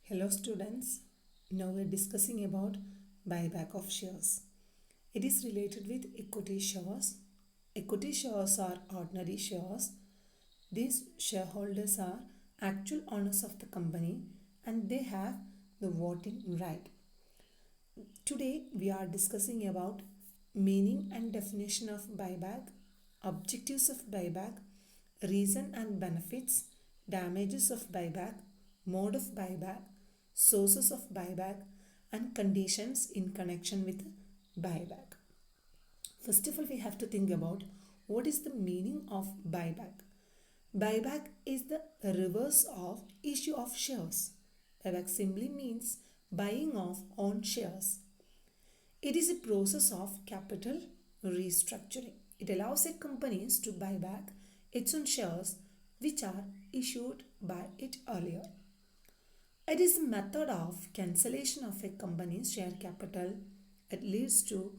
Hello students, now we are discussing about buyback of shares. It is related with equity shares. Equity shares are ordinary shares. These shareholders are actual owners of the company and they have the voting right. Today we are discussing about meaning and definition of buyback, objectives of buyback, reason and benefits, damages of buyback, mode of buyback, sources of buyback, and conditions in connection with buyback. First of all, we have to think about what is the meaning of buyback. Buyback is the reverse of issue of shares. Buyback simply means buying of own shares. It is a process of capital restructuring. It allows a company to buy back its own shares which are issued by it earlier. It is a method of cancellation of a company's share capital. It leads to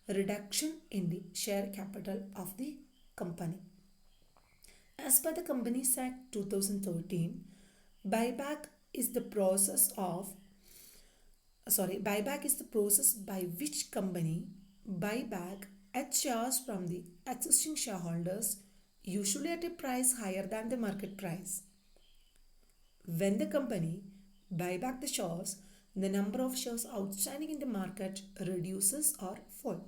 a reduction in the share capital of the company. As per the Companies Act 2013, buyback is the process of buyback is the process by which company buy back its shares from the existing shareholders, usually at a price higher than the market price. When the company buy back the shares, the number of shares outstanding in the market reduces or fall.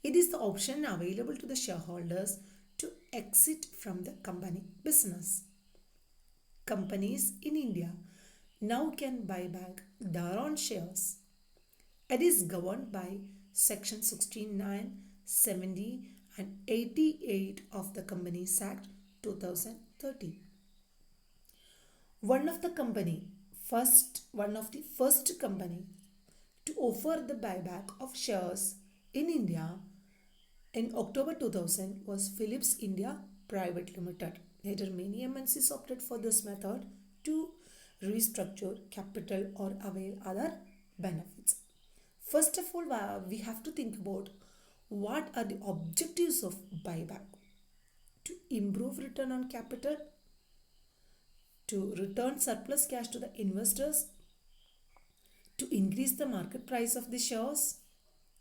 It is the option available to the shareholders to exit from the company business. Companies in India now can buy back their own shares. It is governed by Section 69, 70, and 88 of the Companies Act 2013. One of the first company to offer the buyback of shares in India in October 2000 was Philips India Private Limited. Later, many MNCs opted for this method to restructure capital or avail other benefits. First of all, we have to think about what are the objectives of buyback. To improve return on capital, to return surplus cash to the investors, to increase the market price of the shares,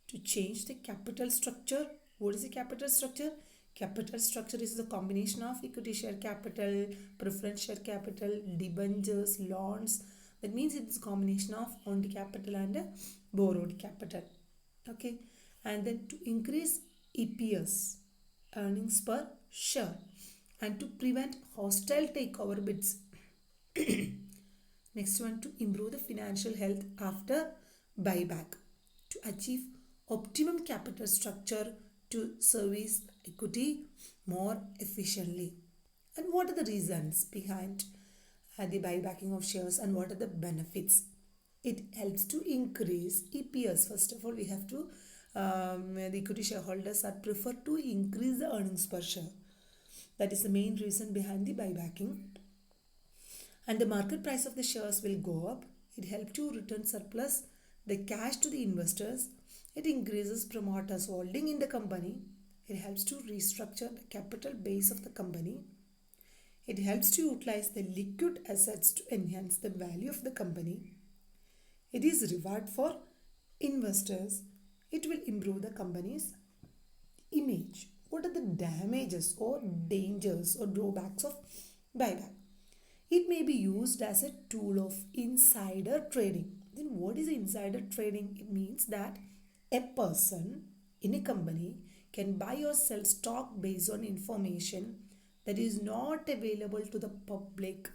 to change the capital structure. What is the capital structure? Capital structure is the combination of equity share capital, preference share capital, debentures, loans. That means it is a combination of owned capital and borrowed capital. Okay, and then to increase EPS, earnings per share, and to prevent hostile takeover bids. Next one, to improve the financial health after buyback, to achieve optimum capital structure to service equity more efficiently. And what are the reasons behind the buybacking of shares and what are the benefits? It helps to increase EPS. First of all, we have to the equity shareholders are preferred to increase the earnings per share. That is the main reason behind the buybacking. And the market price of the shares will go up. It helps to return surplus the cash to the investors. It increases promoters holding in the company. It helps to restructure the capital base of the company. It helps to utilize the liquid assets to enhance the value of the company. It is reward for investors. It will improve the company's image. What are the damages or dangers or drawbacks of buyback? It may be used as a tool of insider trading. Then what is insider trading? It means that a person in a company can buy or sell stock based on information that is not available to the public.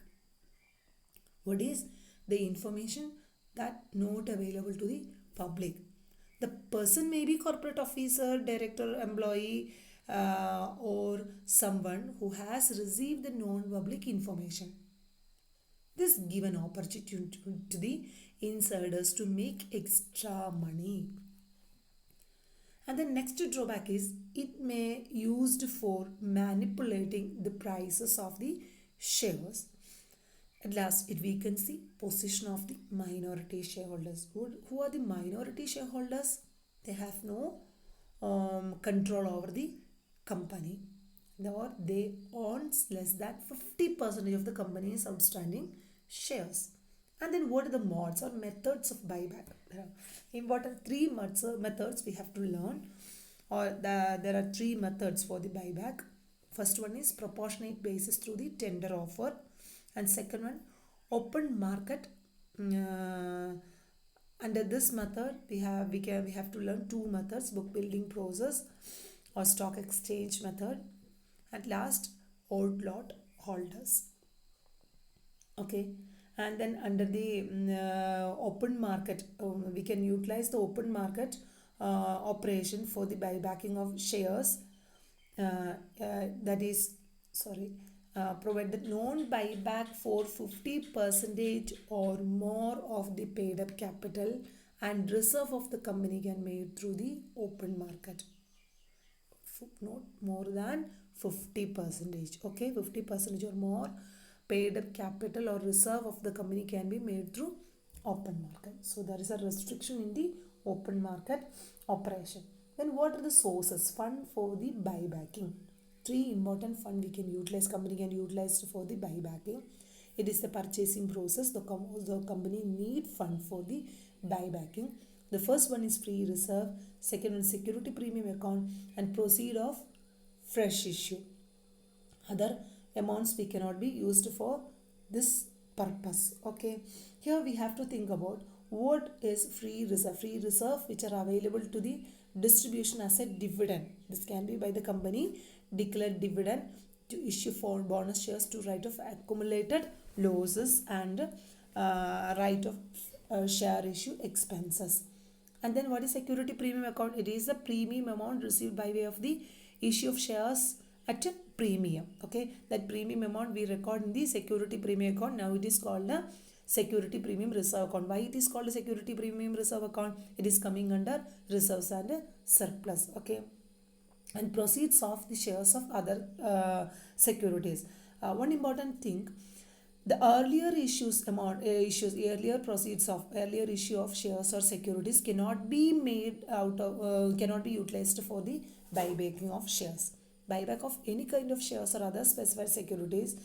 What is the information that not available to the public? The person may be corporate officer, director, employee, or someone who has received the non-public information. This give an opportunity to the insiders to make extra money. And the next drawback is it may used for manipulating the prices of the shares. At last, it weakens the position of the minority shareholders. Who are the minority shareholders? They have no control over the company. Or they own less than 50% of the company's outstanding shares. And then what are the modes or methods of buyback? There are important three methods we have to learn, or there are three methods for the buyback. First one is proportionate basis through the tender offer, and second one open market. uh, Under this method we have to learn two methods: book building process or stock exchange method, and last old lot holders. Okay. And then under the open market, we can utilize the open market operation for the buybacking of shares. That is, sorry, provided non buyback for 50% or more of the paid up capital and reserve of the company can made through the open market. Not more than 50%. Okay, 50% or more paid up capital or reserve of the company can be made through open market. So there is a restriction in the open market operation. Then what are the sources? Fund for the buybacking. Three important fund we can utilize, company can utilize for the buybacking. It is the purchasing process. The company need fund for the buybacking. The first one is free reserve, second one security premium account, and proceed of fresh issue. Other amounts we cannot be used for this purpose. Okay, here we have to think about what is free reserve. Free reserve which are available to the distribution as a dividend. This can be by the company declared dividend to issue for bonus shares to write off accumulated losses and write off share issue expenses. And then what is security premium account? It is the premium amount received by way of the issue of shares at a premium. Okay, that premium amount we record in the security premium account. Now it is called a security premium reserve account. Why it is called a security premium reserve account? It is coming under reserves and surplus. Okay, and proceeds of the shares of other securities. One important thing: the earlier earlier proceeds of earlier issue of shares or securities cannot be made out of cannot be utilized for the buybacking of shares. Buyback of any kind of shares or other specified securities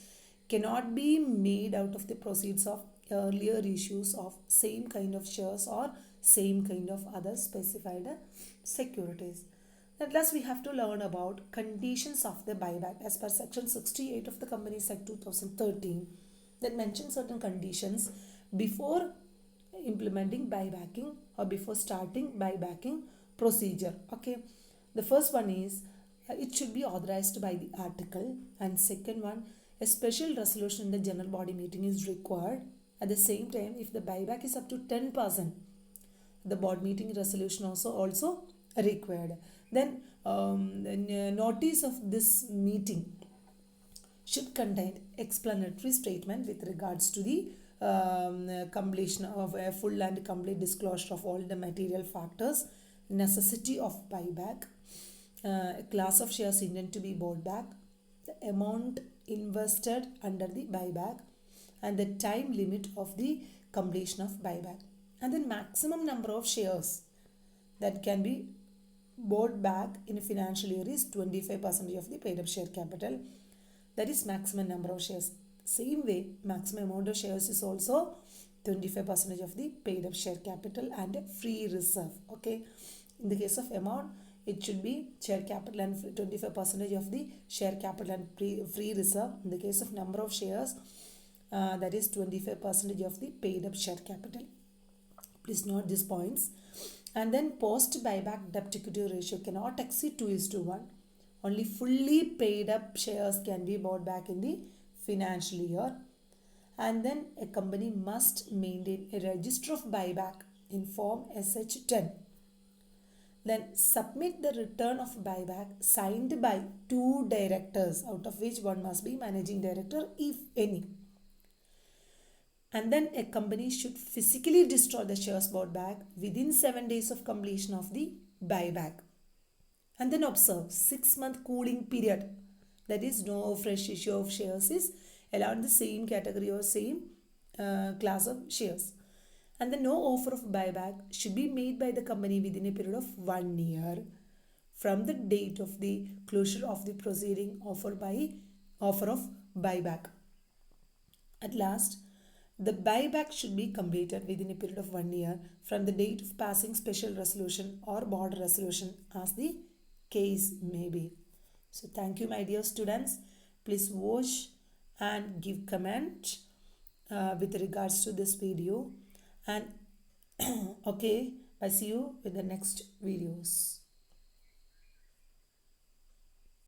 cannot be made out of the proceeds of earlier issues of same kind of shares or same kind of other specified securities. At last, we have to learn about conditions of the buyback as per section 68 of the Companies Act 2013 that mentions certain conditions before implementing buybacking or before starting buybacking procedure. Okay, the first one is it should be authorized by the article, and second one, a special resolution in the general body meeting is required. At the same time, if the buyback is up to 10%, the board meeting resolution also required. Then the notice of this meeting should contain explanatory statement with regards to the completion of a full and complete disclosure of all the material factors, necessity of buyback, a class of shares intended to be bought back, the amount invested under the buyback, and the time limit of the completion of buyback. And then maximum number of shares that can be bought back in a financial year is 25% of the paid up share capital. That is maximum number of shares. Same way, maximum amount of shares is also 25% of the paid up share capital and free reserve. Okay, in the case of amount, it should be share capital and 25% of the share capital and free reserve. In the case of number of shares, that is 25% of the paid up share capital. Please note these points. And then post buyback debt equity ratio cannot exceed 2:1. Only fully paid up shares can be bought back in the financial year. And then a company must maintain a register of buyback in form SH10. Then submit the return of buyback signed by 2 directors, out of which one must be managing director if any. And then a company should physically destroy the shares bought back within 7 days of completion of the buyback. And then observe 6-month cooling period. That is, no fresh issue of shares is allowed in the same category or same class of shares. And then no offer of buyback should be made by the company within a period of 1 year from the date of the closure of the proceeding offer of buyback. At last, The buyback should be completed within a period of 1 year from the date of passing special resolution or board resolution as the case may be. So thank you my dear students. Please watch and give comment with regards to this video, and okay, I see you with the next videos.